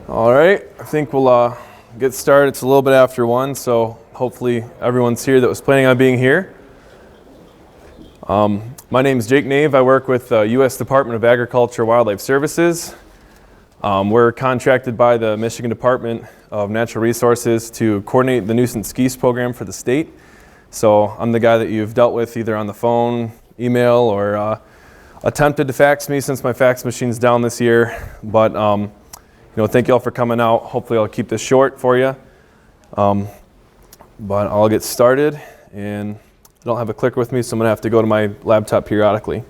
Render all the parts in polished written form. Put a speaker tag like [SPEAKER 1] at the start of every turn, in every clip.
[SPEAKER 1] All right, I think we'll get started. It's a little bit after 1, so hopefully everyone's here that was planning on being here. My name is Jake Nave. I work with the U.S. Department of Agriculture and Wildlife Services. We're contracted by the Michigan Department of Natural Resources to coordinate the nuisance geese program for the state. So I'm the guy that you've dealt with either on the phone, email, or attempted to fax me since my fax machine's down this year. But thank you all for coming out. Hopefully I'll keep this short for you. But I'll get started, and I don't have a clicker with me, so I'm going to have to go to my laptop periodically.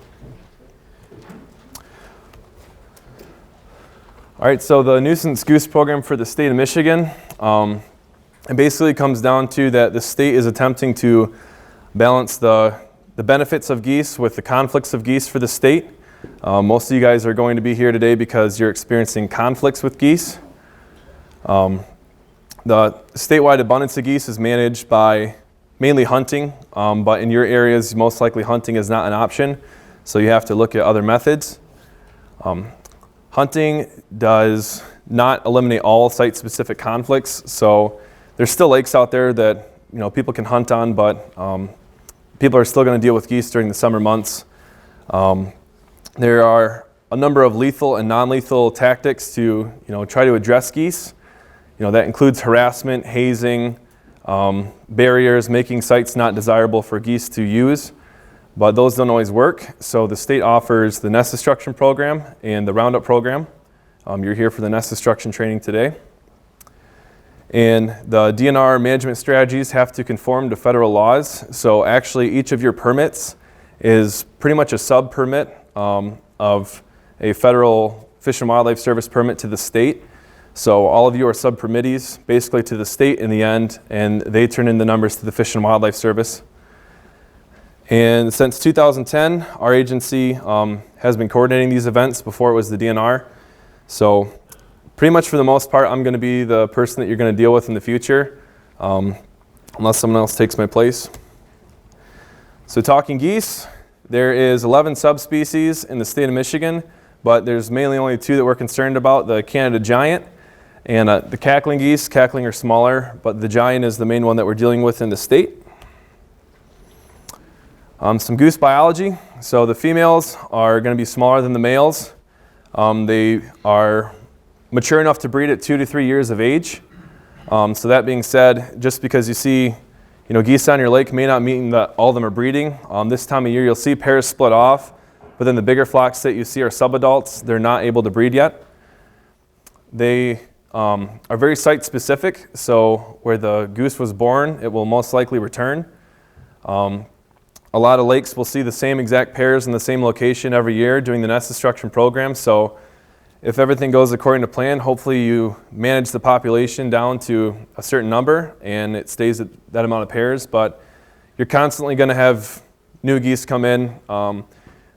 [SPEAKER 1] All right, so the nuisance goose program for the state of Michigan, it basically comes down to that the state is attempting to balance the benefits of geese with the conflicts of geese for the state. Most of you guys are going to be here today because you're experiencing conflicts with geese. The statewide abundance of geese is managed by mainly hunting, but in your areas, most likely hunting is not an option, so you have to look at other methods. Hunting does not eliminate all site-specific conflicts, so there's still lakes out there that people can hunt on, but people are still going to deal with geese during the summer months. There are a number of lethal and non-lethal tactics to try to address geese. That includes harassment, hazing, barriers, making sites not desirable for geese to use. But those don't always work, so the state offers the nest destruction program and the roundup program. You're here for the nest destruction training today. And the DNR management strategies have to conform to federal laws, so actually each of your permits is pretty much a sub-permit of a federal Fish and Wildlife Service permit to the state. So all of you are sub-permittees basically to the state in the end, and they turn in the numbers to the Fish and Wildlife Service. And since 2010, our agency has been coordinating these events. Before it was the DNR. So pretty much for the most part, I'm going to be the person that you're going to deal with in the future, unless someone else takes my place. So talking geese, there is 11 subspecies in the state of Michigan, but there's mainly only 2 that we're concerned about, the Canada giant and the cackling geese. Cackling are smaller, but the giant is the main one that we're dealing with in the state. Some goose biology. So the females are going to be smaller than the males. They are mature enough to breed at 2 to 3 years of age. So that being said, just because you see geese on your lake may not mean that all of them are breeding. This time of year you'll see pairs split off, but then the bigger flocks that you see are subadults. They're not able to breed yet. They are very site specific, so where the goose was born, it will most likely return. A lot of lakes will see the same exact pairs in the same location every year during the nest destruction program. So if everything goes according to plan, hopefully you manage the population down to a certain number and it stays at that amount of pairs. But you're constantly going to have new geese come in.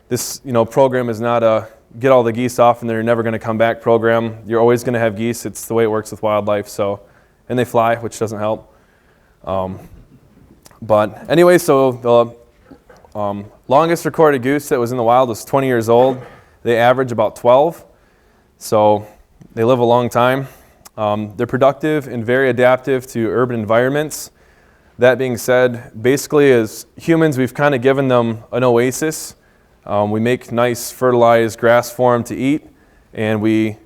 [SPEAKER 1] This program is not a get all the geese off and they're never going to come back program. You're always going to have geese. It's the way it works with wildlife. And they fly, which doesn't help. But anyway, so the longest recorded goose that was in the wild was 20 years old. They average about 12, so they live a long time. They're productive and very adaptive to urban environments. That being said, basically as humans, we've kind of given them an oasis. We make nice fertilized grass for them to eat, and we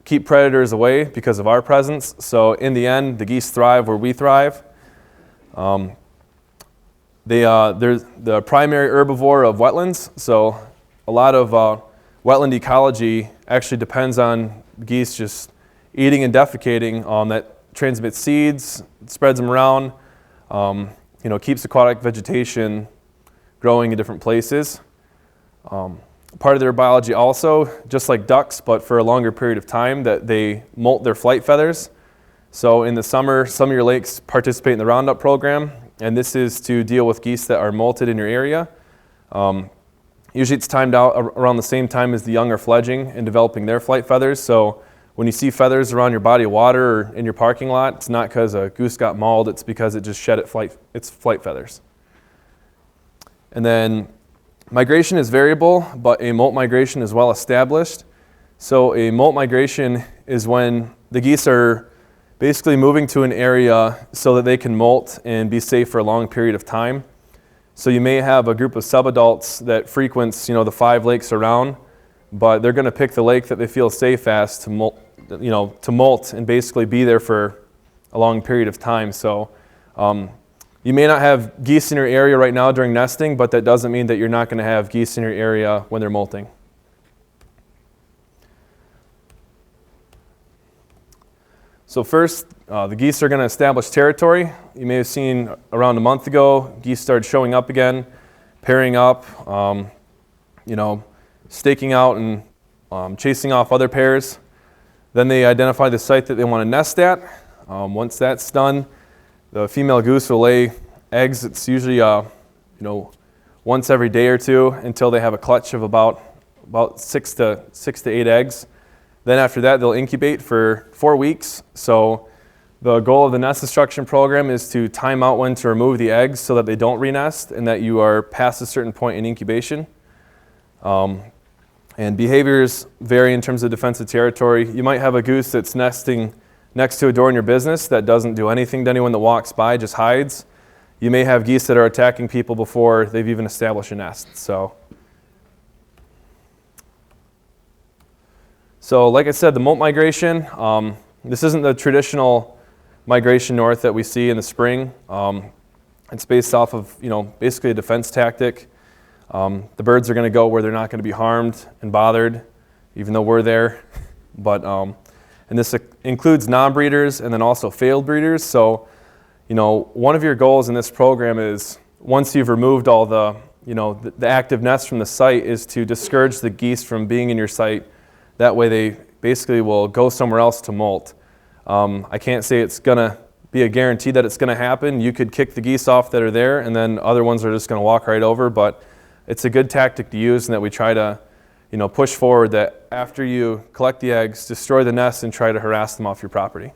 [SPEAKER 1] keep predators away because of our presence. So in the end, the geese thrive where we thrive. They're the primary herbivore of wetlands, so a lot of wetland ecology actually depends on geese just eating and defecating that transmits seeds, spreads them around, keeps aquatic vegetation growing in different places. Part of their biology also, just like ducks, but for a longer period of time, that they molt their flight feathers. So in the summer, some of your lakes participate in the Roundup program, and this is to deal with geese that are molted in your area. Usually it's timed out around the same time as the young are fledging and developing their flight feathers. So when you see feathers around your body of water or in your parking lot, it's not because a goose got mauled, it's because it just shed its flight feathers. And then migration is variable, but a molt migration is well established. So a molt migration is when the geese are basically moving to an area so that they can molt and be safe for a long period of time. So you may have a group of subadults that frequents, the 5 lakes around, but they're going to pick the lake that they feel safe as to molt and basically be there for a long period of time. So you may not have geese in your area right now during nesting, but that doesn't mean that you're not going to have geese in your area when they're molting. So first, the geese are going to establish territory. You may have seen around a month ago, geese started showing up again, pairing up, staking out and chasing off other pairs. Then they identify the site that they want to nest at. Once that's done, the female goose will lay eggs. It's usually once every day or two until they have a clutch of about 6 to 8 eggs. Then after that, they'll incubate for 4 weeks. So the goal of the nest destruction program is to time out when to remove the eggs so that they don't renest and that you are past a certain point in incubation. And behaviors vary in terms of defensive territory. You might have a goose that's nesting next to a door in your business that doesn't do anything to anyone that walks by, just hides. You may have geese that are attacking people before they've even established a nest. So like I said, the molt migration, this isn't the traditional migration north that we see in the spring. It's based off of, basically a defense tactic. The birds are going to go where they're not going to be harmed and bothered, even though we're there. But and this includes non-breeders and then also failed breeders. So, one of your goals in this program is once you've removed all the active nests from the site is to discourage the geese from being in your site. That way they basically will go somewhere else to molt. I can't say it's going to be a guarantee that it's going to happen. You could kick the geese off that are there and then other ones are just going to walk right over, but it's a good tactic to use and that we try to push forward that after you collect the eggs, destroy the nest and try to harass them off your property.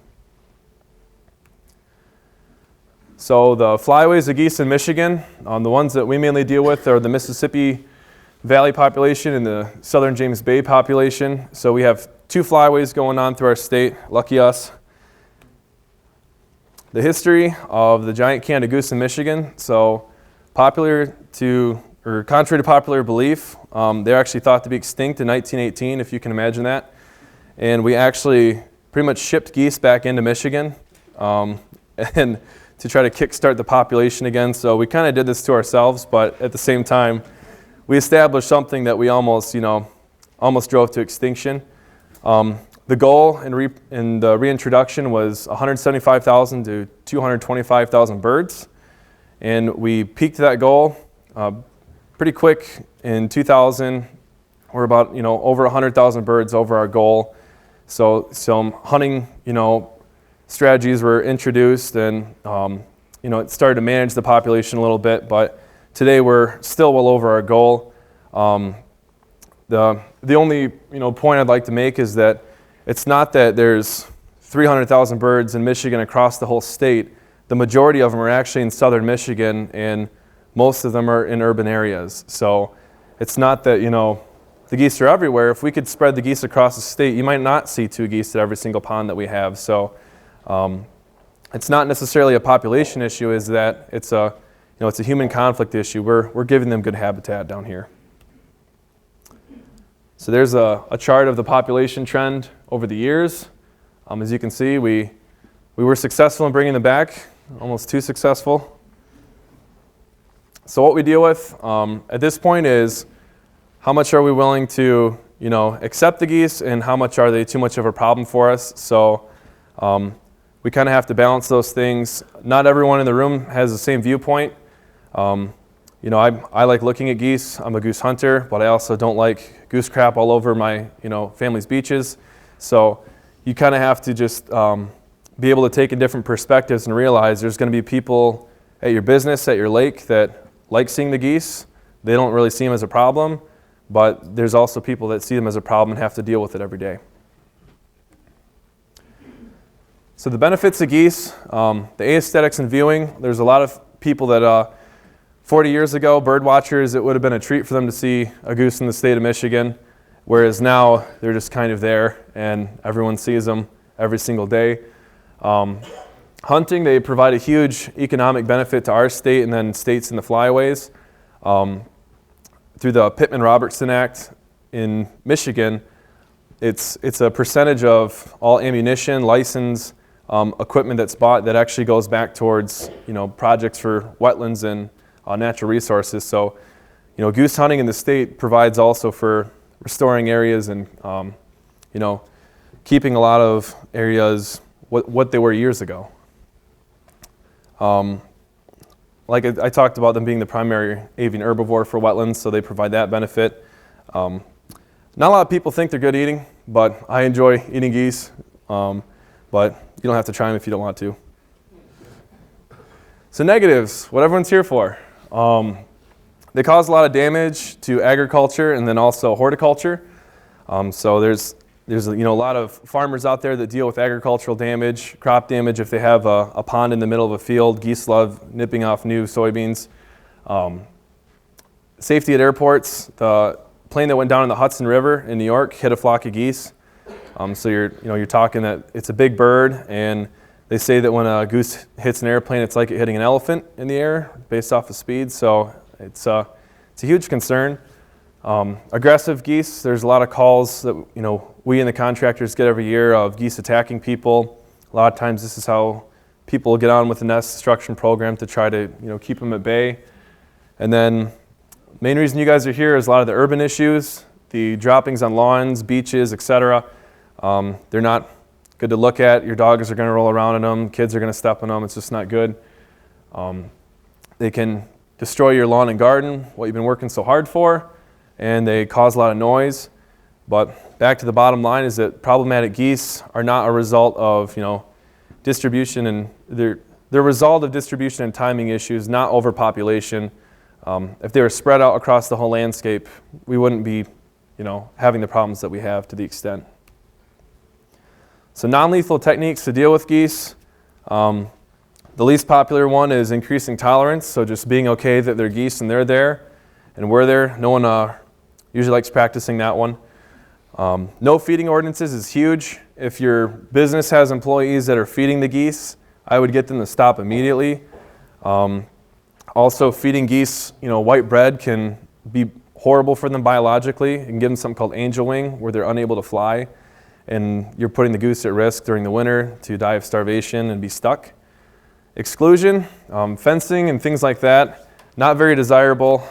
[SPEAKER 1] So the flyways of geese in Michigan, the ones that we mainly deal with are the Mississippi Valley population and the Southern James Bay population. So we have 2 flyways going on through our state, lucky us. The history of the giant Canada goose in Michigan. So contrary to popular belief, they're actually thought to be extinct in 1918, if you can imagine that. And we actually pretty much shipped geese back into Michigan and to try to kickstart the population again. So we kind of did this to ourselves, but at the same time, we established something that we almost drove to extinction. The goal in the reintroduction was 175,000 to 225,000 birds, and we peaked that goal pretty quick in 2000. We're about over 100,000 birds over our goal. So some hunting strategies were introduced, and it started to manage the population a little bit, but today we're still well over our goal. The only point I'd like to make is that it's not that there's 300,000 birds in Michigan across the whole state. The majority of them are actually in southern Michigan, and most of them are in urban areas. So it's not that the geese are everywhere. If we could spread the geese across the state, you might not see 2 geese at every single pond that we have. So it's not necessarily a population issue. Is that it's a human conflict issue. We're giving them good habitat down here. So there's a chart of the population trend over the years. As you can see, we were successful in bringing them back, almost too successful. So what we deal with at this point is how much are we willing to accept the geese and how much are they too much of a problem for us. So we kind of have to balance those things. Not everyone in the room has the same viewpoint. I like looking at geese. I'm a goose hunter, but I also don't like goose crap all over my family's beaches. So you kind of have to just be able to take in different perspectives and realize there's going to be people at your business, at your lake, that like seeing the geese. They don't really see them as a problem, but there's also people that see them as a problem and have to deal with it every day. So the benefits of geese, the aesthetics and viewing, there's a lot of people that 40 years ago, bird watchers, it would have been a treat for them to see a goose in the state of Michigan, whereas now they're just kind of there and everyone sees them every single day. Hunting, they provide a huge economic benefit to our state and then states in the flyways. Through the Pittman-Robertson Act in Michigan, it's a percentage of all ammunition, license, equipment that's bought that actually goes back towards projects for wetlands and natural resources. So goose hunting in the state provides also for restoring areas and keeping a lot of areas what they were years ago. Like I talked about them being the primary avian herbivore for wetlands, so they provide that benefit. Not a lot of people think they're good eating, but I enjoy eating geese, but you don't have to try them if you don't want to. So negatives, what everyone's here for. They cause a lot of damage to agriculture and then also horticulture. So there's a lot of farmers out there that deal with agricultural damage, crop damage if they have a pond in the middle of a field. Geese love nipping off new soybeans. Safety at airports. The plane that went down in the Hudson River in New York hit a flock of geese. So you're talking that it's a big bird, and they say that when a goose hits an airplane, it's like it hitting an elephant in the air based off of speed. So it's a huge concern. Aggressive geese, there's a lot of calls that we and the contractors get every year of geese attacking people. A lot of times this is how people get on with the nest destruction program to try to keep them at bay. And then main reason you guys are here is a lot of the urban issues, the droppings on lawns, beaches, etc. They're not good to look at. Your dogs are going to roll around in them. Kids are going to step on them. It's just not good. They can destroy your lawn and garden, what you've been working so hard for, and they cause a lot of noise. But back to the bottom line is that problematic geese are not a result of distribution, and they're a result of distribution and timing issues, not overpopulation. If they were spread out across the whole landscape, we wouldn't be having the problems that we have to the extent. So non-lethal techniques to deal with geese. The least popular one is increasing tolerance, so just being okay that they're geese and they're there and we're there. No one usually likes practicing that one. No feeding ordinances is huge. If your business has employees that are feeding the geese, I would get them to stop immediately. Also, feeding geese, white bread can be horrible for them biologically. You can give them something called angel wing, where they're unable to fly, and you're putting the goose at risk during the winter to die of starvation and be stuck. Exclusion, fencing and things like that, not very desirable,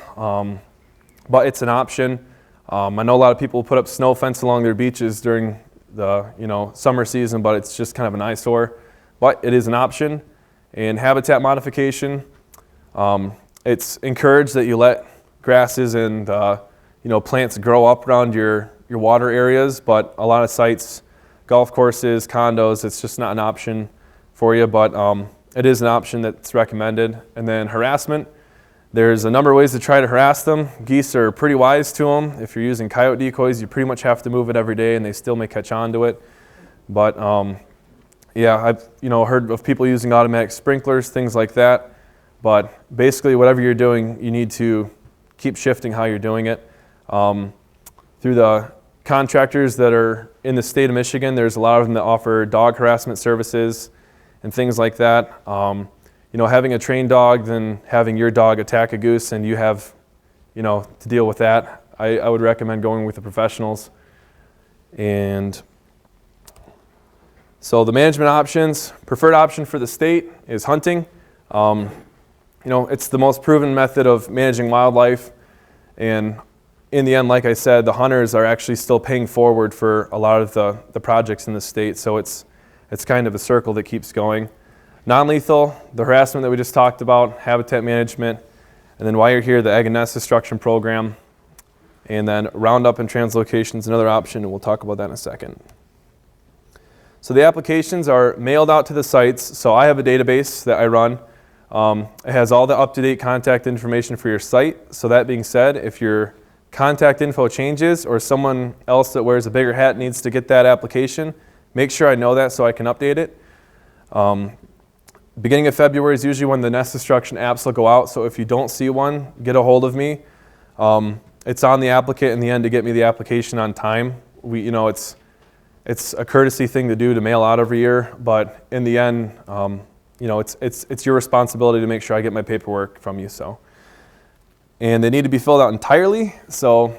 [SPEAKER 1] but it's an option. I know a lot of people put up snow fence along their beaches during the summer season, but it's just kind of an eyesore. But it is an option. And habitat modification, it's encouraged that you let grasses and plants grow up around your water areas, but a lot of sites, golf courses, condos, it's just not an option for you, but it is an option that's recommended. And then harassment. There's a number of ways to try to harass them. Geese are pretty wise to them. If you're using coyote decoys, you pretty much have to move it every day, and they still may catch on to it. But yeah, I've heard of people using automatic sprinklers, things like that. But basically, whatever you're doing, you need to keep shifting how you're doing it. Through the contractors that are in the state of Michigan, there's a lot of them that offer dog harassment services and things like that. Having a trained dog, then having your dog attack a goose and you have, to deal with that, I would recommend going with the professionals. And so the management options, preferred option for the state is hunting. It's the most proven method of managing wildlife. And in the end, like I said, the hunters are actually still paying forward for a lot of the projects in the state. So it's kind of a circle that keeps going. Non-lethal, the harassment that we just talked about, habitat management, and then while you're here, the egg and nest destruction program, and then roundup and translocation is another option, and we'll talk about that in a second. So the applications are mailed out to the sites. So I have a database that I run. It has all the up-to-date contact information for your site. So that being said, if your contact info changes or someone else that wears a bigger hat needs to get that application, make sure I know that so I can update it. Beginning of February is usually when the nest destruction apps will go out, so if you don't see one, get a hold of me. It's on the applicant in the end to get me the application on time. It's a courtesy thing to do to mail out every year, but in the end, it's your responsibility to make sure I get my paperwork from you. So, and they need to be filled out entirely. So,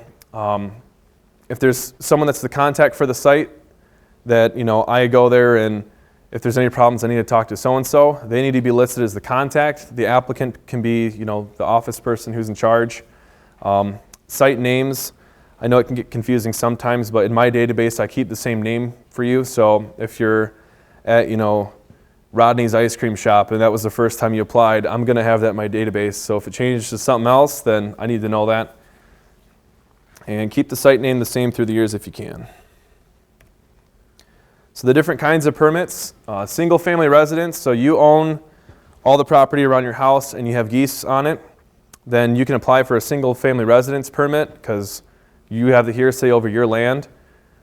[SPEAKER 1] if there's someone that's the contact for the site, that I go there, and if there's any problems, I need to talk to so and so. They need to be listed as the contact. The applicant can be the office person who's in charge. Site names. I know it can get confusing sometimes, but in my database, I keep the same name for you. So if you're at, Rodney's Ice Cream Shop and that was the first time you applied, I'm going to have that in my database. So if it changes to something else, then I need to know that. And keep the site name the same through the years if you can. So the different kinds of permits, single family residence, so you own all the property around your house and you have geese on it, then you can apply for a single family residence permit because you have the hearsay over your land.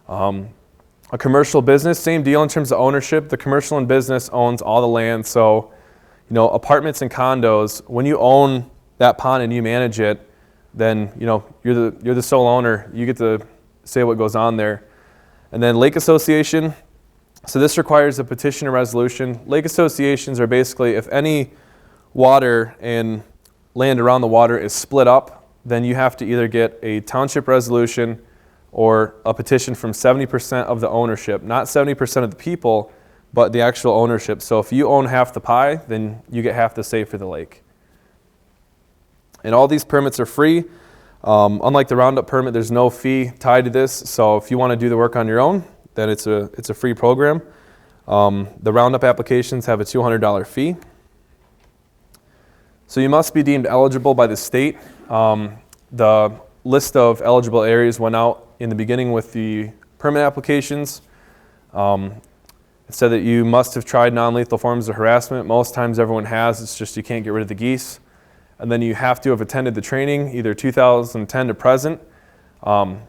[SPEAKER 1] A commercial business, same deal in terms of ownership. The commercial and business owns all the land. So, apartments and condos, when you own that pond and you manage it, then, you're the sole owner. You get to say what goes on there. And then lake association. So this requires a petition or resolution. Lake associations are basically if any water and land around the water is split up, then you have to either get a township resolution or a petition from 70% of the ownership. Not 70% of the people, but the actual ownership. So if you own half the pie, then you get half the say for the lake. And all these permits are free. Unlike the Roundup permit, there's no fee tied to this. So if you want to do the work on your own, then it's a free program. The Roundup applications have a $200 fee. So you must be deemed eligible by the state. The list of eligible areas went out in the beginning with the permit applications. It said that you must have tried non-lethal forms of harassment. Most times everyone has, it's just you can't get rid of the geese. And then you have to have attended the training, either 2010 to present.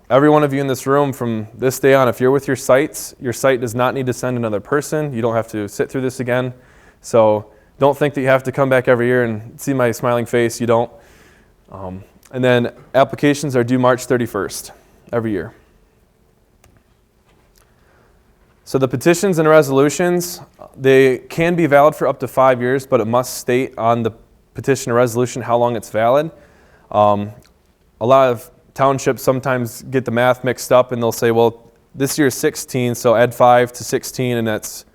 [SPEAKER 1] Every one of you in this room from this day on, if you're with your site does not need to send another person. You don't have to sit through this again. So don't think that you have to come back every year and see my smiling face. You don't. And then applications are due March 31st every year. So the petitions and resolutions, they can be valid for up to 5 years, but it must state on the petition or resolution how long it's valid. A lot of townships sometimes get the math mixed up and they'll say, well, this year is 16, so add 5 to 16 and that's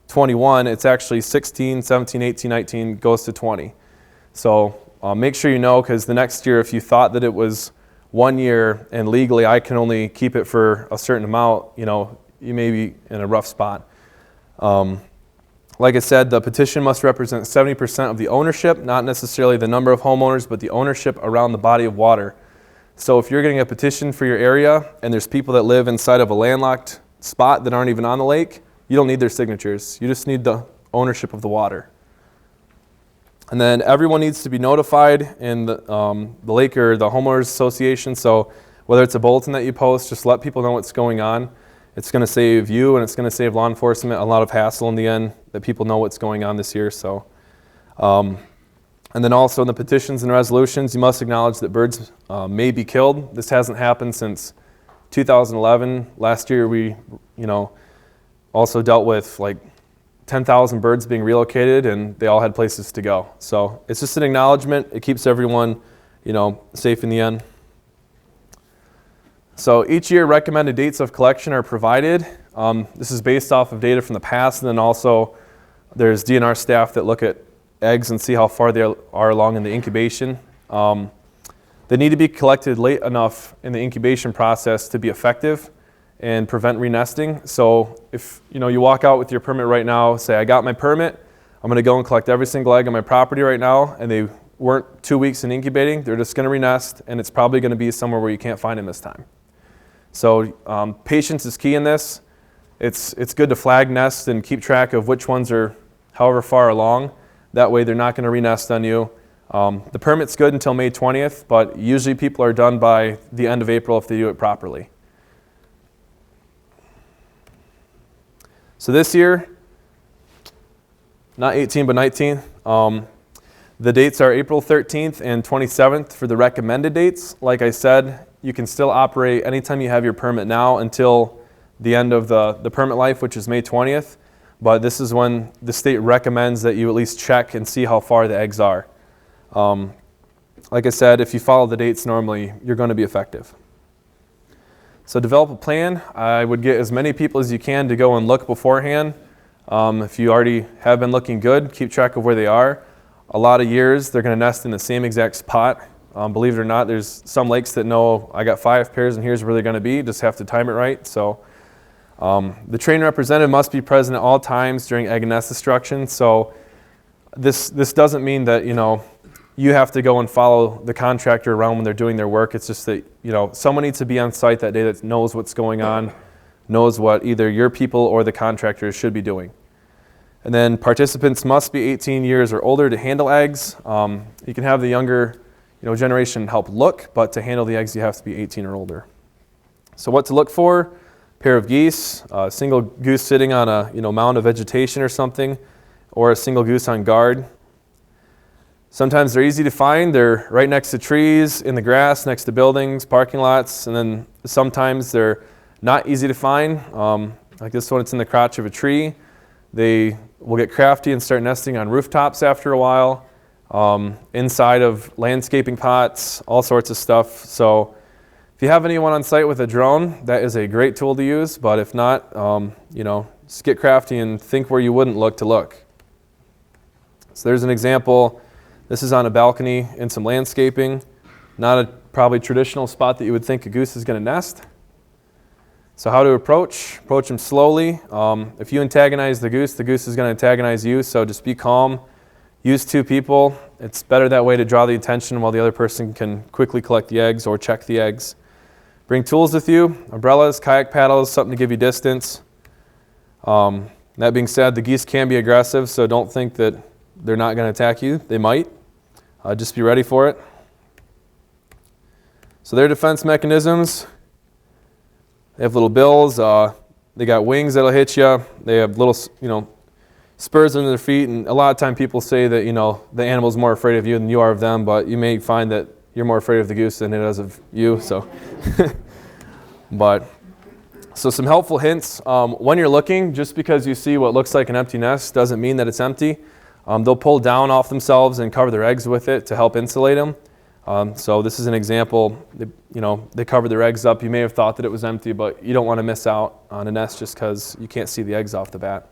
[SPEAKER 1] 21. It's actually 16, 17, 18, 19 goes to 20. So make sure you know, because the next year if you thought that it was 1 year and legally I can only keep it for a certain amount, you may be in a rough spot. Like I said, the petition must represent 70% of the ownership, not necessarily the number of homeowners, but the ownership around the body of water. So if you're getting a petition for your area and there's people that live inside of a landlocked spot that aren't even on the lake, you don't need their signatures. You just need the ownership of the water. And then everyone needs to be notified in the lake or the homeowners association. So whether it's a bulletin that you post, just let people know what's going on. It's going to save you and it's going to save law enforcement a lot of hassle in the end that people know what's going on this year. So, and then also in the petitions and resolutions, you must acknowledge that birds may be killed. This hasn't happened since 2011. Last year we, also dealt with like 10,000 birds being relocated and they all had places to go. So it's just an acknowledgement. It keeps everyone, safe in the end. So each year recommended dates of collection are provided. This is based off of data from the past, and then also there's DNR staff that look at eggs and see how far they are along in the incubation. They need to be collected late enough in the incubation process to be effective and prevent renesting. So if you walk out with your permit right now, say I got my permit, I'm going to go and collect every single egg on my property right now, and they weren't 2 weeks in incubating, they're just going to renest, and it's probably going to be somewhere where you can't find them this time. So patience is key in this. It's good to flag nests and keep track of which ones are however far along. That way they're not going to renest on you. The permit's good until May 20th, but usually people are done by the end of April if they do it properly. So this year, not 18 but 19, the dates are April 13th and 27th for the recommended dates. Like I said, you can still operate anytime you have your permit now until the end of the permit life, which is May 20th. But this is when the state recommends that you at least check and see how far the eggs are. Like I said, if you follow the dates normally, you're going to be effective. So develop a plan. I would get as many people as you can to go and look beforehand. If you already have been looking good, keep track of where they are. A lot of years, they're going to nest in the same exact spot. Believe it or not, there's some lakes that know I got 5 pairs and here's where they're going to be. Just have to time it right. So the trained representative must be present at all times during egg and nest destruction. So this doesn't mean that, you have to go and follow the contractor around when they're doing their work. It's just that, someone needs to be on site that day that knows what's going on, knows what either your people or the contractor should be doing. And then participants must be 18 years or older to handle eggs. You can have the younger generation help look, but to handle the eggs, you have to be 18 or older. So what to look for? Pair of geese, a single goose sitting on a mound of vegetation or something, or a single goose on guard. Sometimes they're easy to find. They're right next to trees, in the grass, next to buildings, parking lots, and then sometimes they're not easy to find. Like this one, it's in the crotch of a tree. They will get crafty and start nesting on rooftops after a while, inside of landscaping pots, all sorts of stuff. So if you have anyone on site with a drone, that is a great tool to use. But if not, just get crafty and think where you wouldn't look to look. So there's an example. This is on a balcony in some landscaping. Not a probably traditional spot that you would think a goose is going to nest. So how to approach them slowly. If you antagonize the goose is going to antagonize you, so just be calm. Use 2 people. It's better that way to draw the attention while the other person can quickly collect the eggs or check the eggs. Bring tools with you, umbrellas, kayak paddles, something to give you distance. That being said, the geese can be aggressive, so don't think that they're not going to attack you. They might. Just be ready for it. So their defense mechanisms. They have little bills. They got wings that'll hit you. They have little, spurs under their feet. And a lot of time people say that, the animal's more afraid of you than you are of them. But you may find that you're more afraid of the goose than it is of you. So, so some helpful hints. When you're looking, just because you see what looks like an empty nest doesn't mean that it's empty. They'll pull down off themselves and cover their eggs with it to help insulate them. So this is an example. They cover their eggs up. You may have thought that it was empty, but you don't want to miss out on a nest just because you can't see the eggs off the bat.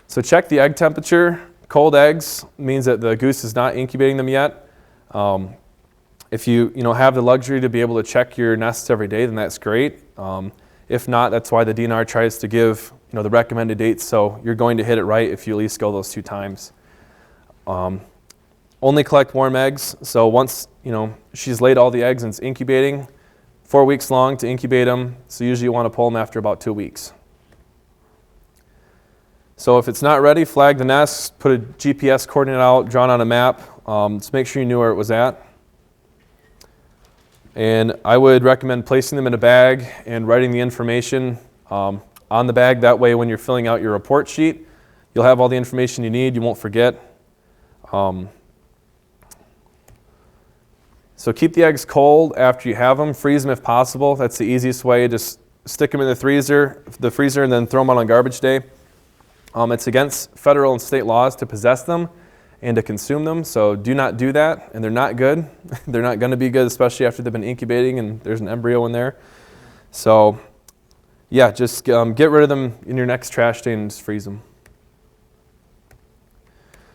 [SPEAKER 1] So check the egg temperature. Cold eggs means that the goose is not incubating them yet. If you have the luxury to be able to check your nests every day, then that's great. If not, that's why the DNR tries to give the recommended dates, so you're going to hit it right if you at least go those 2 times. Only collect warm eggs. So once she's laid all the eggs and it's incubating, 4 weeks long to incubate them. So usually you want to pull them after about 2 weeks. So if it's not ready, flag the nest, put a GPS coordinate out, drawn on a map. Just make sure you knew where it was at. And I would recommend placing them in a bag and writing the information on the bag. That way when you're filling out your report sheet, you'll have all the information you need. You won't forget. So keep the eggs cold after you have them. Freeze them if possible. That's the easiest way. Just stick them in the freezer, and then throw them out on garbage day. It's against federal and state laws to possess them and to consume them, so do not do that. And they're not good. They're not going to be good, especially after they've been incubating and there's an embryo in there. So yeah, just get rid of them in your next trash day and just freeze them.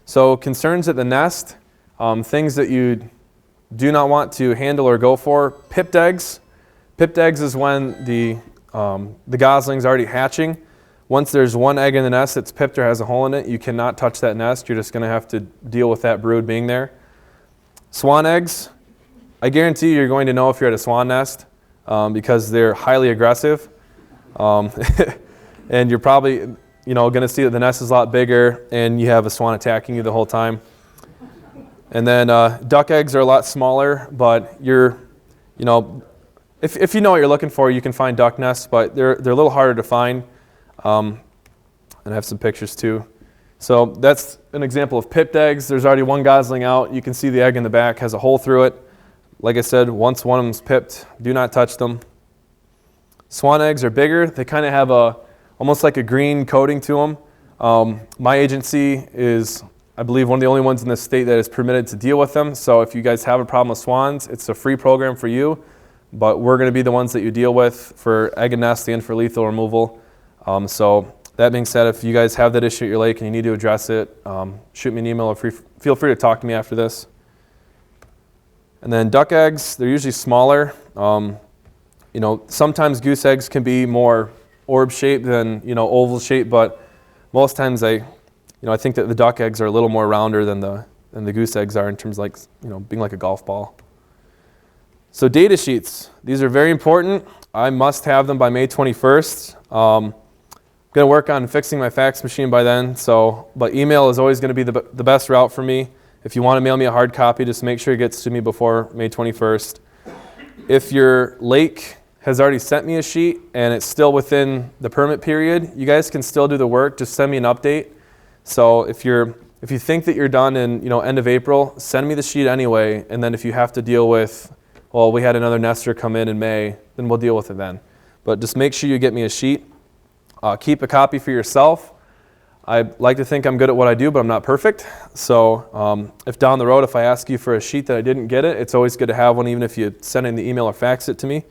[SPEAKER 1] So concerns at the nest, things that you do not want to handle or go for. Pipped eggs. Pipped eggs is when the gosling's already hatching. Once there's one egg in the nest that's pipped or has a hole in it, you cannot touch that nest. You're just going to have to deal with that brood being there. Swan eggs. I guarantee you're going to know if you're at a swan nest because they're highly aggressive. And you're probably going to see that the nest is a lot bigger and you have a swan attacking you the whole time. And then duck eggs are a lot smaller, but if you know what you're looking for, you can find duck nests, but they're a little harder to find. And I have some pictures too. So that's an example of pipped eggs. There's already one gosling out. You can see the egg in the back has a hole through it. Like I said, once one of them's pipped, do not touch them. Swan eggs are bigger. They kind of have almost like a green coating to them. My agency is, I believe, one of the only ones in the state that is permitted to deal with them. So if you guys have a problem with swans, it's a free program for you, but we're going to be the ones that you deal with for egg and nest and for lethal removal. So that being said, if you guys have that issue at your lake and you need to address it, shoot me an email or feel free to talk to me after this. And then duck eggs, they're usually smaller. Sometimes goose eggs can be more orb shaped than oval shaped, but most times I think that the duck eggs are a little more rounder than the goose eggs are in terms of being like a golf ball. So data sheets, these are very important. I must have them by May 21st. I'm going to work on fixing my fax machine by then. But email is always going to be the best route for me. If you want to mail me a hard copy, just make sure it gets to me before May 21st. If your lake has already sent me a sheet and it's still within the permit period, you guys can still do the work. Just send me an update. So if you think that you're done in end of April, send me the sheet anyway. And then if you have to deal with, well, we had another nester come in May, then we'll deal with it then. But just make sure you get me a sheet. Keep a copy for yourself. I like to think I'm good at what I do, but I'm not perfect. So if down the road, if I ask you for a sheet that I didn't get it, it's always good to have one, even if you send in the email or fax it to me.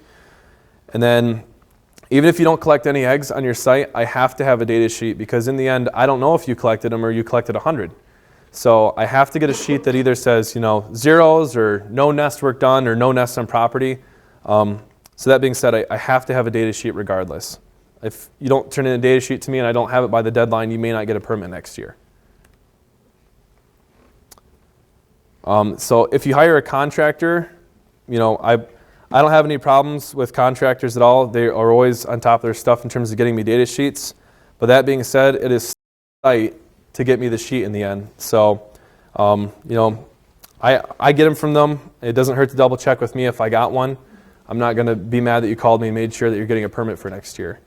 [SPEAKER 1] And then even if you don't collect any eggs on your site, I have to have a data sheet because in the end, I don't know if you collected them or you collected 100. So I have to get a sheet that either says, zeros or no nest work done or no nest on property. So that being said, I have to have a data sheet regardless. If you don't turn in a data sheet to me and I don't have it by the deadline, you may not get a permit next year. So if you hire a contractor, I don't have any problems with contractors at all. They are always on top of their stuff in terms of getting me data sheets. But that being said, it is tight to get me the sheet in the end. So, I get them from them. It doesn't hurt to double check with me if I got one. I'm not going to be mad that you called me and made sure that you're getting a permit for next year.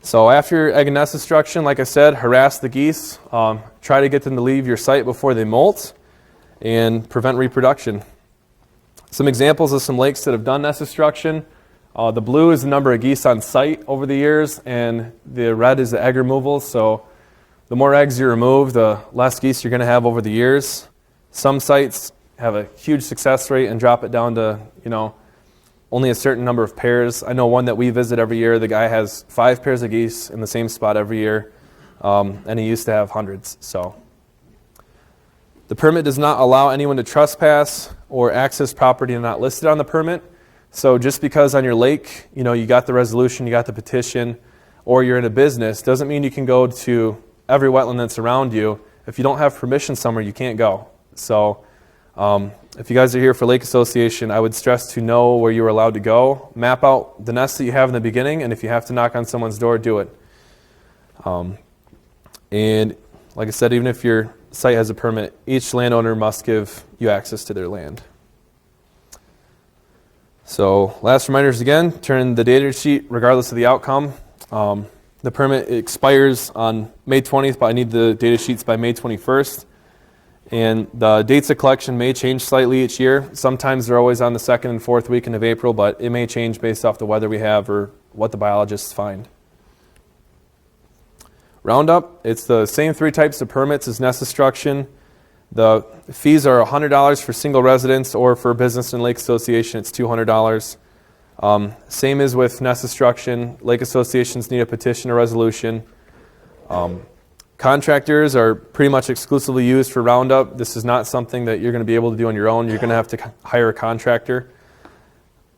[SPEAKER 1] So after egg and nest destruction, like I said, harass the geese. Try to get them to leave your site before they molt and prevent reproduction. Some examples of some lakes that have done nest destruction. The blue is the number of geese on site over the years, and the red is the egg removal. So the more eggs you remove, the less geese you're going to have over the years. Some sites have a huge success rate and drop it down to, only a certain number of pairs. I know one that we visit every year. The guy has 5 pairs of geese in the same spot every year, and he used to have hundreds. So the permit does not allow anyone to trespass or access property not listed on the permit. So just because on your lake, you got the resolution, you got the petition, or you're in a business, doesn't mean you can go to every wetland that's around you. If you don't have permission somewhere, you can't go. So if you guys are here for Lake Association, I would stress to know where you're allowed to go. Map out the nest that you have in the beginning, and if you have to knock on someone's door, do it. And like I said, even if your site has a permit, each landowner must give you access to their land. So last reminders again, turn in the data sheet regardless of the outcome. The permit expires on May 20th, but I need the data sheets by May 21st. And the dates of collection may change slightly each year. Sometimes they're always on the 2nd and 4th weekend of April, but it may change based off the weather we have or what the biologists find. Roundup, it's the same 3 types of permits as nest destruction. The fees are $100 for single residents, or for business and lake association, it's $200. Same as with nest destruction. Lake associations need a petition or resolution. Contractors are pretty much exclusively used for Roundup. This is not something that you're going to be able to do on your own. You're going to have to hire a contractor.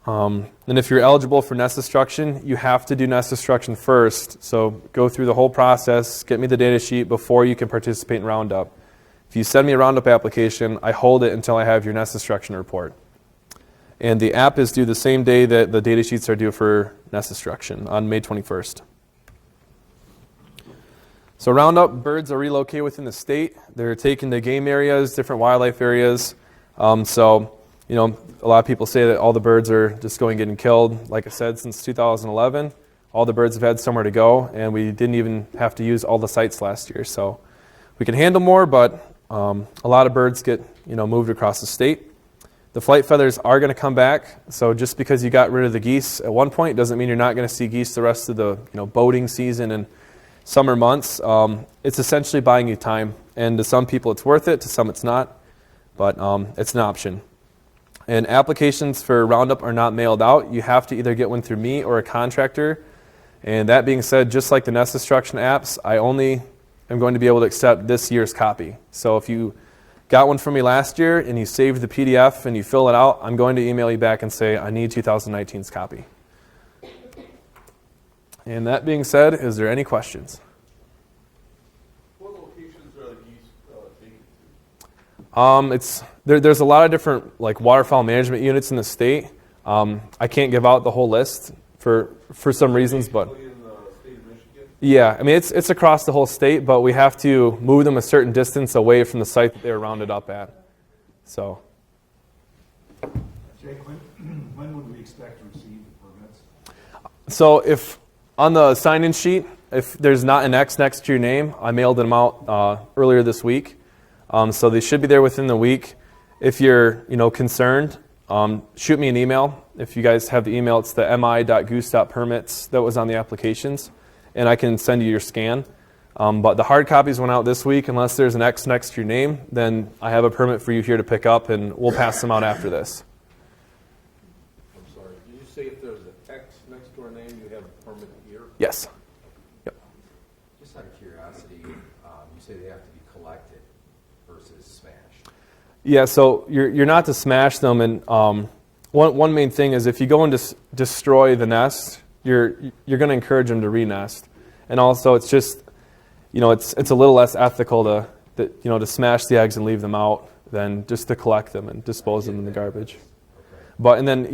[SPEAKER 1] And if you're eligible for nest destruction, you have to do nest destruction first. So go through the whole process, get me the data sheet before you can participate in Roundup. If you send me a Roundup application, I hold it until I have your nest destruction report. And the app is due the same day that the data sheets are due for nest destruction, on May 21st. So Roundup, birds are relocated within the state. They're taken to game areas, different wildlife areas. So a lot of people say that all the birds are just going getting killed. Like I said, since 2011, all the birds have had somewhere to go, and we didn't even have to use all the sites last year. So we can handle more, but a lot of birds get moved across the state. The flight feathers are going to come back, so just because you got rid of the geese at one point doesn't mean you're not going to see geese the rest of the boating season and summer months. It's essentially buying you time, and to some people it's worth it, to some it's not, but it's an option. And applications for Roundup are not mailed out. You have to either get one through me or a contractor. And that being said, just like the nest destruction apps, I only am going to be able to accept this year's copy. So if you got one from me last year and you saved the PDF and you fill it out, I'm going to email you back and say, I need 2019's copy. And that being said, is there any questions?
[SPEAKER 2] What locations are the geese taken to?
[SPEAKER 1] There's a lot of different waterfowl management units in the state. I can't give out the whole list for some reasons, but
[SPEAKER 2] In the state of Michigan?
[SPEAKER 1] yeah, I mean it's across the whole state, but we have to move them a certain distance away from the site that they were rounded up at. So,
[SPEAKER 3] Jake, when would we expect to receive the permits?
[SPEAKER 1] so if on the sign-in sheet, if there's not an X next to your name, I mailed them out earlier this week, so they should be there within the week. If you're concerned, shoot me an email. If you guys have the email, it's the mi.goose.permits that was on the applications, and I can send you your scan. But the hard copies went out this week. Unless there's an X next to your name, then I have a permit for you here to pick up, and we'll pass them out after this.
[SPEAKER 2] I'm sorry, did you say if there's an X next to our name, you have a permit here?
[SPEAKER 1] Yes. Yep.
[SPEAKER 4] Just out of curiosity, you say they have to be collected versus smashed.
[SPEAKER 1] Yeah, so you're not to smash them, and one main thing is if you go and destroy the nest, you're going to encourage them to re-nest, and also it's just it's a little less ethical to smash the eggs and leave them out than just to collect them and dispose them in the garbage. But and then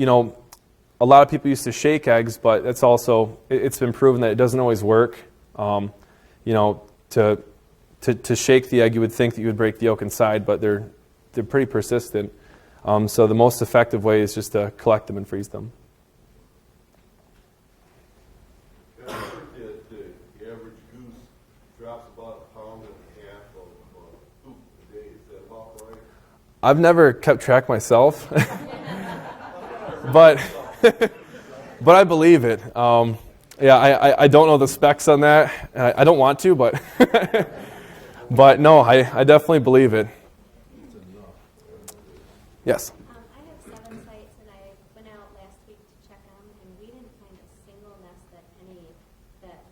[SPEAKER 1] a lot of people used to shake eggs, but it's been proven that it doesn't always work. To shake the egg, you would think that you would break the yolk inside, but they're pretty persistent. So the most effective way is just to collect them and freeze them.
[SPEAKER 2] I heard that the average goose drops about 1.5 pounds of poop a day. Is that about right?
[SPEAKER 1] I've never kept track myself, but I believe it. I don't know the specs on that. I don't want to, but but no, I definitely believe it. Yes.
[SPEAKER 5] I have 7 sites, and I went out last week to check them, and we didn't find a single nest that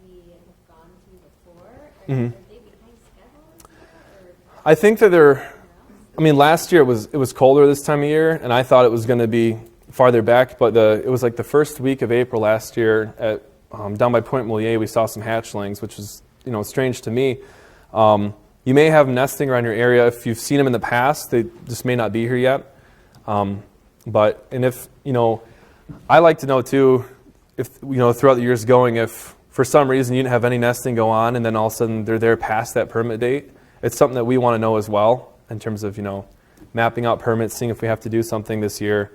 [SPEAKER 5] we have gone to before. Are they behind schedule?
[SPEAKER 1] I think that last year it was colder this time of year, and I thought it was going to be farther back, but it was like the first week of April last year at down by Point Moulier, we saw some hatchlings, which is strange to me. You may have them nesting around your area. If you've seen them in the past, they just may not be here yet. If I like to know too, if throughout the years going, if for some reason you didn't have any nesting go on, and then all of a sudden they're there past that permit date, it's something that we want to know as well in terms of mapping out permits, seeing if we have to do something this year.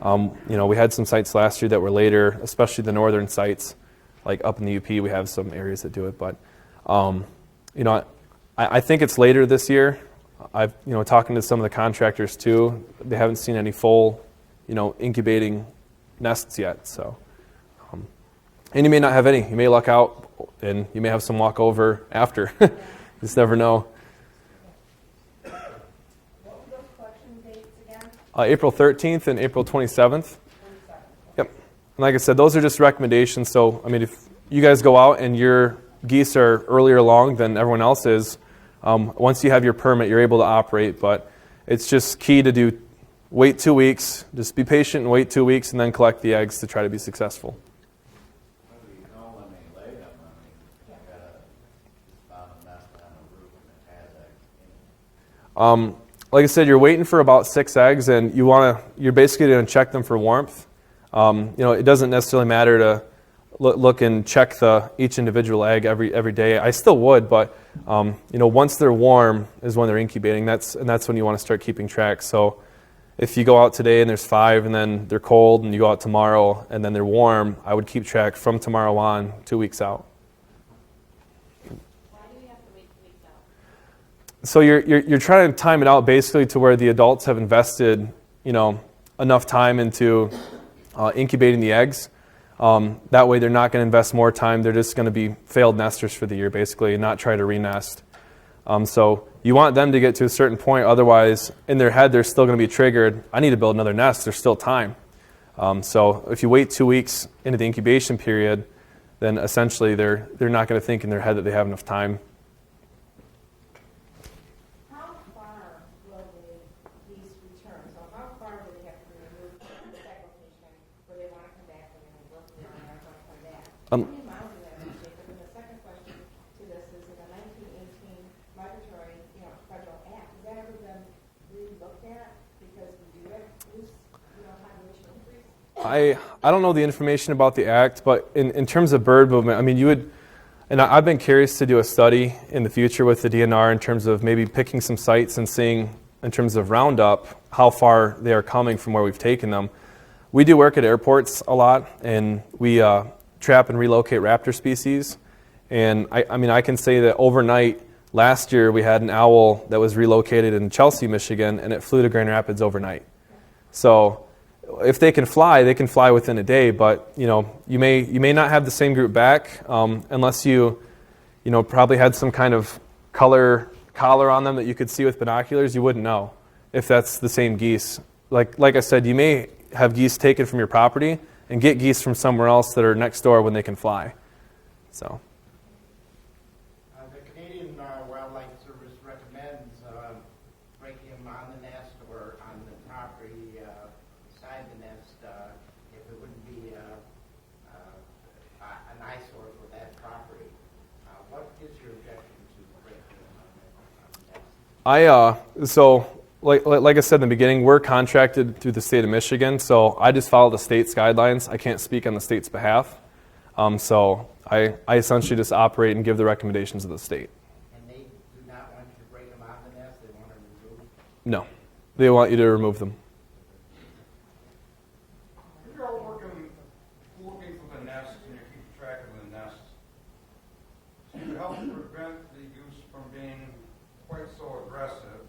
[SPEAKER 1] We had some sites last year that were later, especially the northern sites, like up in the UP. We have some areas that do it, but I think it's later this year. I've talking to some of the contractors too. They haven't seen any full, incubating nests yet. So, and you may not have any. You may luck out, and you may have some walk over after. You just never know.
[SPEAKER 5] What were those collection dates again?
[SPEAKER 1] April 13th and April 27th. Yep. And like I said, those are just recommendations. So, if you guys go out and your geese are earlier along than everyone else is, once you have your permit, you're able to operate. But it's just key to wait 2 weeks, just be patient and wait 2 weeks, and then collect the eggs to try to be successful.
[SPEAKER 4] How do you know when they lay them? You gotta found a nest on the roof and it has eggs in it.
[SPEAKER 1] Like I said, you're waiting for about 6 eggs, and you're basically going to check them for warmth. It doesn't necessarily matter to look and check each individual egg every day. I still would, but once they're warm is when they're incubating. That's when you want to start keeping track. So if you go out today and there's 5, and then they're cold, and you go out tomorrow and then they're warm, I would keep track from tomorrow on 2 weeks out.
[SPEAKER 5] Why do we have to wait 2 weeks out?
[SPEAKER 1] So you're trying to time it out basically to where the adults have invested enough time into incubating the eggs. That way they're not going to invest more time. They're just going to be failed nesters for the year, basically, and not try to re-nest. So you want them to get to a certain point. Otherwise, in their head, they're still going to be triggered. I need to build another nest. There's still time. So if you wait 2 weeks into the incubation period, then essentially they're not going to think in their head that they have enough time.
[SPEAKER 6] How far will the geese return? So how far do they have to be removed from the second location where they want to come back and then they look and they're going to come back? How many miles do they have to take? And the second question to this is in the 1918 migratory, federal act, has that ever been re-looked at? Because we do have loose, population increase?
[SPEAKER 1] I don't know the information about the act, but in terms of bird movement, I mean, you would, and I've been curious to do a study in the future with the DNR in terms of maybe picking some sites and seeing, in terms of roundup, how far they are coming from where we've taken them. We do work at airports a lot, and we trap and relocate raptor species. And I can say that overnight, last year, we had an owl that was relocated in Chelsea, Michigan, and it flew to Grand Rapids overnight. So if they can fly within a day, but you may not have the same group back unless you probably had some kind of collar on them that you could see with binoculars. You wouldn't know if that's the same geese. Like I said, you may have geese taken from your property and get geese from somewhere else that are next door when they can fly. So.
[SPEAKER 7] The Canadian Wildlife Service recommends breaking them on the nest or on the property beside the nest if it wouldn't be an eyesore for that property. What is your objection to breaking them on the nest?
[SPEAKER 1] So like I said in the beginning, we're contracted through the state of Michigan, so I just follow the state's guidelines. I can't speak on the state's behalf. So I essentially just operate and give the recommendations of the state.
[SPEAKER 7] And they do not want you to break them on the nest? They want to remove them?
[SPEAKER 1] No, they want you to remove them.
[SPEAKER 8] If you're out looking for the nest and you keep track of the nests, to help prevent the goose from being quite so aggressive,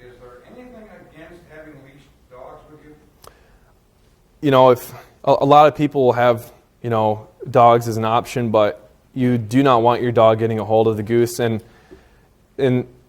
[SPEAKER 8] is there anything against having leashed dogs with you?
[SPEAKER 1] If a lot of people will have, dogs as an option, but you do not want your dog getting a hold of the goose. And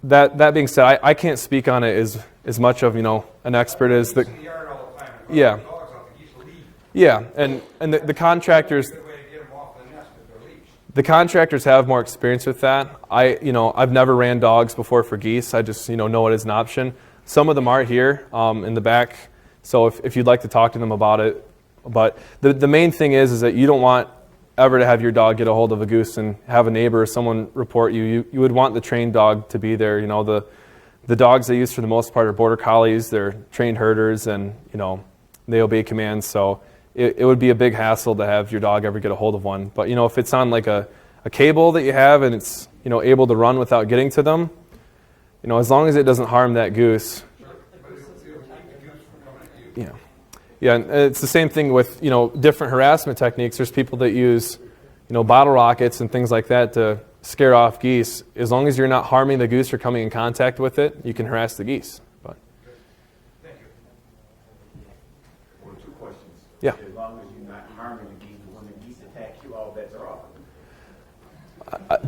[SPEAKER 1] that being said, I can't speak on it as much of, an expert as the...
[SPEAKER 8] In the yard all the time.
[SPEAKER 1] Yeah.
[SPEAKER 8] Dogs out, the geese leave.
[SPEAKER 1] Yeah, and the contractors...
[SPEAKER 8] Good way to get them off the nest if they're leashed.
[SPEAKER 1] The contractors have more experience with that. I've never ran dogs before for geese. I just, know it as an option. Some of them are here in the back, so if you'd like to talk to them about it. But the main thing is that you don't want ever to have your dog get a hold of a goose and have a neighbor or someone report you. You would want the trained dog to be there. The dogs they use for the most part are border collies. They're trained herders, and they obey commands. So it would be a big hassle to have your dog ever get a hold of one. But if it's on like a cable that you have and it's able to run without getting to them, as long as it doesn't harm that goose. Yeah. Yeah, and it's the same thing with different harassment techniques. There's people that use bottle rockets and things like that to scare off geese. As long as you're not harming the goose or coming in contact with it, you can harass the geese. But
[SPEAKER 8] Thank you.
[SPEAKER 9] Well, 2 questions.
[SPEAKER 1] Yeah.
[SPEAKER 9] As long as you're not harming the geese, when the geese attack you, all bets are off.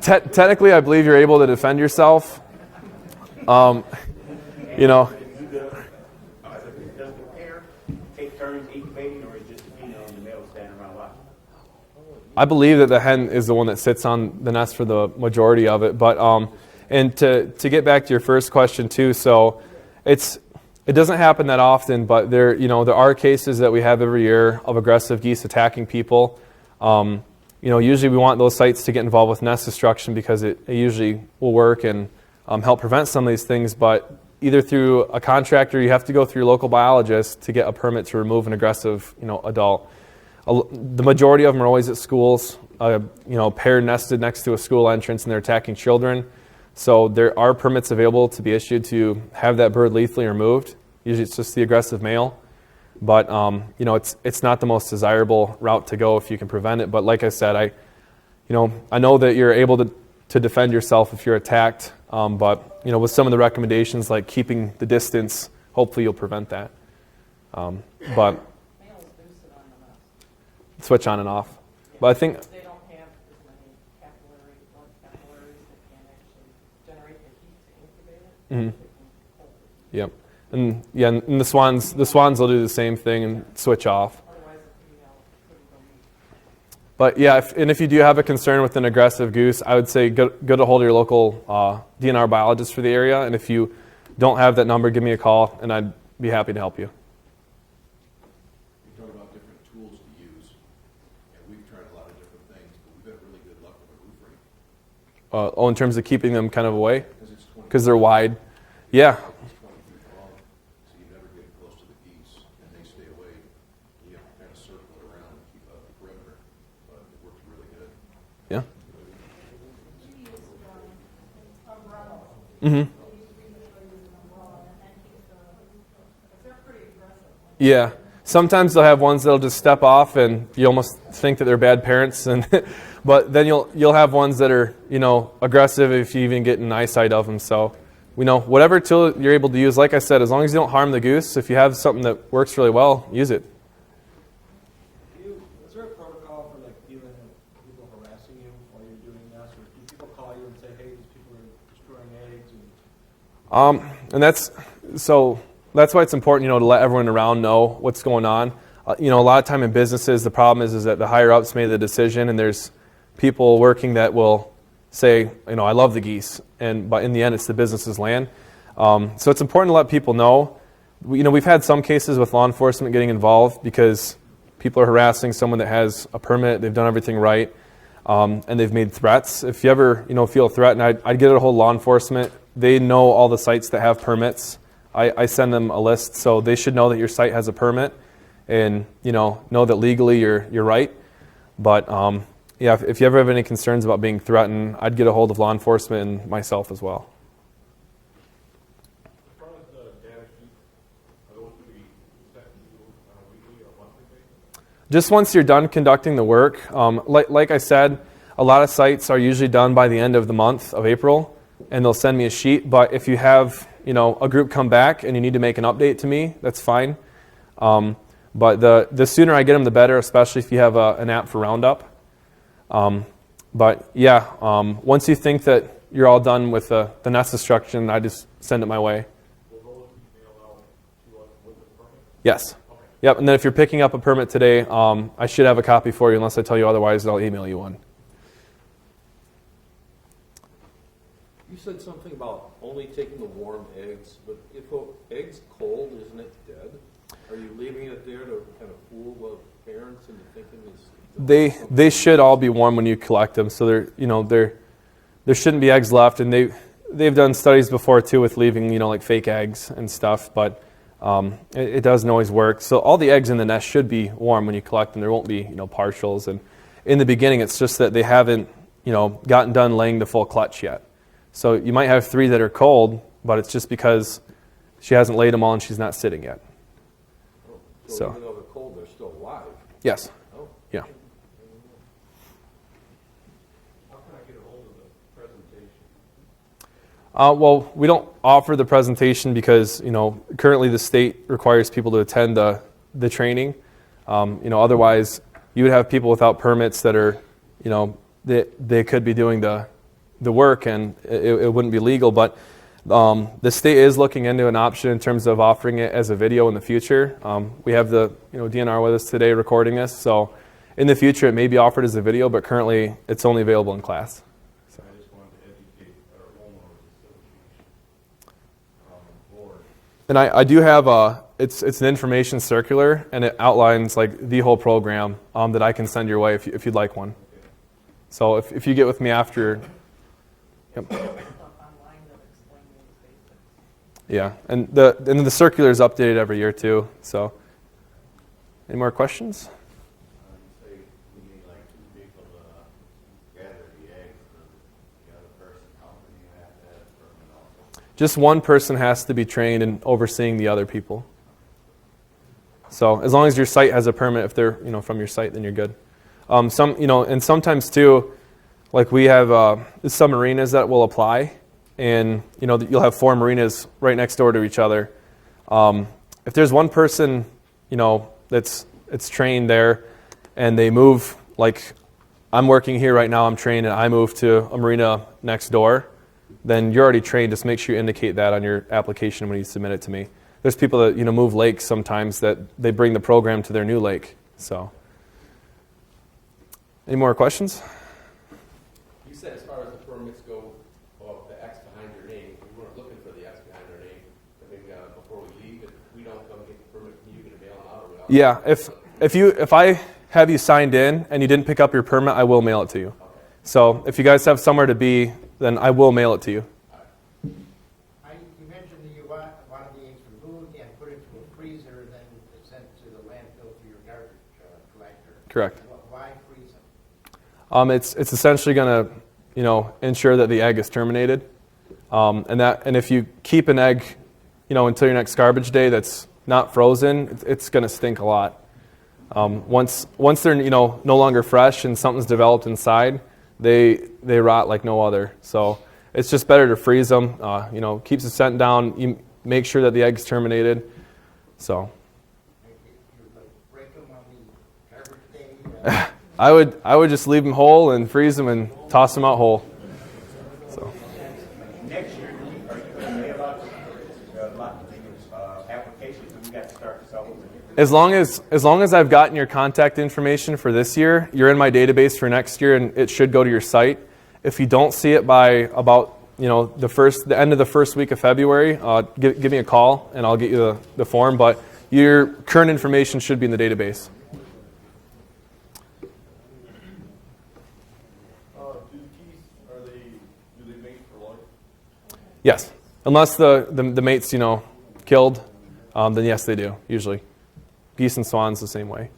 [SPEAKER 1] Technically, I believe you're able to defend yourself.
[SPEAKER 9] Does the pair take turns incubating, or is just the female and the male standing around watching?
[SPEAKER 1] I believe that the hen is the one that sits on the nest for the majority of it. But and to get back to your first question too, so it doesn't happen that often, but there are cases that we have every year of aggressive geese attacking people. Usually we want those sites to get involved with nest destruction because it usually will work and help prevent some of these things. But either through a contractor, you have to go through your local biologist to get a permit to remove an aggressive adult. The majority of them are always at schools, pair nested next to a school entrance, and they're attacking children. So there are permits available to be issued to have that bird lethally removed. Usually it's just the aggressive male. But it's not the most desirable route to go if you can prevent it. But like I said, I know that you're able to defend yourself if you're attacked. But with some of the recommendations like keeping the distance, hopefully you'll prevent that. But
[SPEAKER 6] Males do sit on the nest.
[SPEAKER 1] switch on and off. But I think,
[SPEAKER 6] They don't have as many blood capillaries that can actually generate the heat to incubate it.
[SPEAKER 1] Mhm.
[SPEAKER 6] They can hold it.
[SPEAKER 1] yep. And yeah, and the swans will do the same thing and switch off.
[SPEAKER 6] Otherwise, the female couldn't go meet.
[SPEAKER 1] But yeah, if you do have a concern with an aggressive goose, I would say go to hold of your local DNR biologist for the area. And if you don't have that number, give me a call, and I'd be happy to help you.
[SPEAKER 2] You talk about different tools to use, and we've tried a lot of different things, but we've had really good luck with a roof ring.
[SPEAKER 1] In terms of keeping them kind of away,
[SPEAKER 2] Because it's 20
[SPEAKER 1] because they're wide. Yeah,
[SPEAKER 2] It's 20 feet long, so you never get close to the geese, and they stay away. You have to kind of circle it around and keep up the perimeter, but it works really good.
[SPEAKER 1] yeah. Mm-hmm. Yeah. Sometimes they'll have ones that'll just step off, and you almost think that they're bad parents, and but then you'll have ones that are aggressive if you even get an eyesight of them. So whatever tool you're able to use, like I said, as long as you don't harm the goose, if you have something that works really well, use it.
[SPEAKER 10] Is there a protocol for dealing with people harassing you while you're doing this, or do people call you and say, "Hey, these people are destroying eggs"?
[SPEAKER 1] And that's why it's important, to let everyone around know what's going on. A lot of time in businesses, the problem is that the higher ups made the decision, and there's people working that will say, I love the geese, but in the end, it's the business's land. So it's important to let people know. We've had some cases with law enforcement getting involved because people are harassing someone that has a permit, they've done everything right, and they've made threats. If you ever, feel threatened, I'd get a hold of law enforcement. They know all the sites that have permits. I send them a list, so they should know that your site has a permit, and know that legally you're right. But yeah, if you ever have any concerns about being threatened, I'd get a hold of law enforcement and myself as well.
[SPEAKER 2] As far as the data sheet, are those to be sent to you on a weekly or monthly basis?
[SPEAKER 1] Just once you're done conducting the work, like I said, a lot of sites are usually done by the end of the month of April, and they'll send me a sheet. But if you have a group come back and you need to make an update to me, that's fine. But the sooner I get them, the better, especially if you have an app for Roundup. But yeah, once you think that you're all done with the nest destruction, I just send it my way.
[SPEAKER 2] Will those be mailed out to us with the permit?
[SPEAKER 1] Yes. Yep. And then if you're picking up a permit today, I should have a copy for you unless I tell you otherwise, and I'll email you one.
[SPEAKER 11] You said something about only taking the warm eggs, but if an egg's cold, isn't it dead? Are you leaving it there to kind of fool the parents into thinking it's...
[SPEAKER 1] They should all be warm when you collect them, so there shouldn't be eggs left, and they've done studies before too with leaving like fake eggs and stuff, but it doesn't always work. So all the eggs in the nest should be warm when you collect them. There won't be partials, and in the beginning it's just that they haven't gotten done laying the full clutch yet. So you might have 3 that are cold, but it's just because she hasn't laid them all and she's not sitting yet.
[SPEAKER 11] So even though they're cold, they're still alive?
[SPEAKER 1] Yes.
[SPEAKER 11] Oh.
[SPEAKER 1] Yeah.
[SPEAKER 2] How can I get a hold of the presentation?
[SPEAKER 1] Well, we don't offer the presentation because currently the state requires people to attend the training. Otherwise, you would have people without permits that are they could be doing the work, and it wouldn't be legal. But the state is looking into an option in terms of offering it as a video in the future. We have the DNR with us today recording this, so in the future it may be offered as a video, but currently it's only available in class. So.
[SPEAKER 2] I just wanted to educate our homeowners association board.
[SPEAKER 1] And I do have it's an information circular, and it outlines the whole program that I can send your way if you'd like one.
[SPEAKER 2] Okay.
[SPEAKER 1] So if you get with me after. Yep.
[SPEAKER 6] Stuff online that explain these basics.
[SPEAKER 1] Yeah, and the circular is updated every year too. So, any more questions?
[SPEAKER 4] You say we need 2 people to gather the eggs, the other person helping you have to have a permit also.
[SPEAKER 1] Just one person has to be trained in overseeing the other people. So as long as your site has a permit, if they're from your site, then you're good. And sometimes too, we have some marinas that will apply, and you'll have 4 marinas right next door to each other. If there's one person it's trained there, and they move, like I'm working here right now, I'm trained, and I move to a marina next door, then you're already trained. Just make sure you indicate that on your application when you submit it to me. There's people that move lakes sometimes that they bring the program to their new lake. So, any more questions?
[SPEAKER 11] You said as far as the permits go, well, the X behind your name, we weren't looking for the X behind our name. I mean, before we leave, if we don't come get the permit, you going to bail them out, or we all?
[SPEAKER 1] Yeah, if I have you signed in and you didn't pick up your permit, I will mail it to you.
[SPEAKER 11] Okay.
[SPEAKER 1] So if you guys have somewhere to be, then I will mail it to you.
[SPEAKER 7] You mentioned that you wanted the eggs removed and put into a freezer and then sent to the landfill for your garbage collector.
[SPEAKER 1] Correct.
[SPEAKER 7] Why freeze them?
[SPEAKER 1] It's essentially going to, ensure that the egg is terminated, and if you keep an egg, until your next garbage day that's not frozen, it's going to stink a lot. Once they're no longer fresh and something's developed inside, they rot like no other. So it's just better to freeze them. Keeps the scent down. You make sure that the egg's terminated. So
[SPEAKER 7] Break them on the garbage day.
[SPEAKER 1] I would just leave them whole and freeze them and toss them out whole. So
[SPEAKER 9] Next year, are you going to mail out applications, and we got to start this over?
[SPEAKER 1] as long as I've gotten your contact information for this year, you're in my database for next year, and it should go to your site. If you don't see it by about the end of the first week of February, give me a call and I'll get you the form. But your current information should be in the database.
[SPEAKER 2] Do geese, do they mate for life?
[SPEAKER 1] Yes, unless the mate's killed, then yes they do usually. Geese and swans the same way.